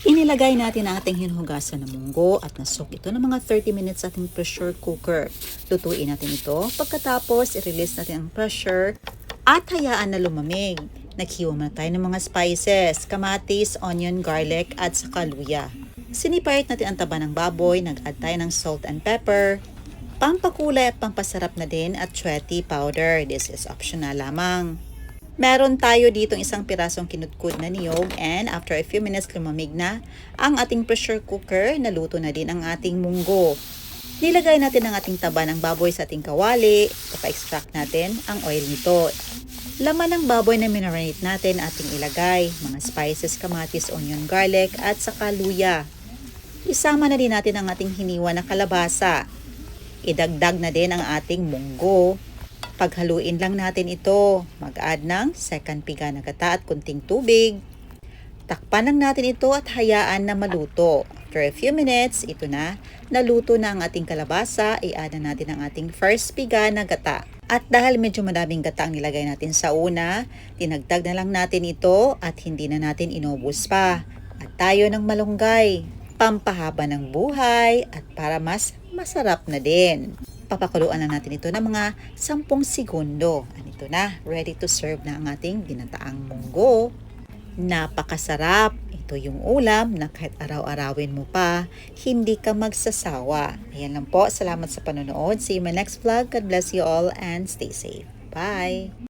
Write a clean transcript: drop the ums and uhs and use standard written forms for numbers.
Inilagay natin ang ating hinuhugasan na munggo at nasok ito ng mga 30 minutes sa ating pressure cooker. Lutuin natin ito. Pagkatapos, i-release natin ang pressure at hayaan na lumamig. Naghiwa na tayo ng mga spices, kamatis, onion, garlic at saka luya. Sinipayat natin ang taba ng baboy, nag-add tayo ng salt and pepper, pampakulay at pampasarap na din at chweti powder. This is optional lamang. Meron tayo ditong isang pirasong kinudkud na niyog and after a few minutes lumamig na ang ating pressure cooker, naluto na din ang ating munggo. Nilagay natin ang ating taba ng baboy sa ating kawali, ipa-extract natin ang oil nito. Laman ng baboy na minarinate natin ating ilagay, mga spices, kamatis, onion, garlic at saka luya. Isama na din natin ang ating hiniwa na kalabasa. Idagdag na din ang ating munggo. Paghaluin lang natin ito. Mag-add ng second piga na gata at kunting tubig. Takpan lang natin ito at hayaan na maluto. After a few minutes, ito na. Naluto na ang ating kalabasa. I-add na natin ang ating first piga na gata. At dahil medyo madaming gata ang nilagay natin sa una, tinagdag na lang natin ito at hindi na natin inubos pa. At tayo ng malunggay. Pampahaba ng buhay at para mas masarap na din. Papakuluan na natin ito ng mga 10 segundo. At ito na, ready to serve na ang ating ginataang munggo. Napakasarap. Ito yung ulam na kahit araw-arawin mo pa, hindi ka magsasawa. Ayan lang po. Salamat sa panonood. See you in my next vlog. God bless you all and stay safe. Bye!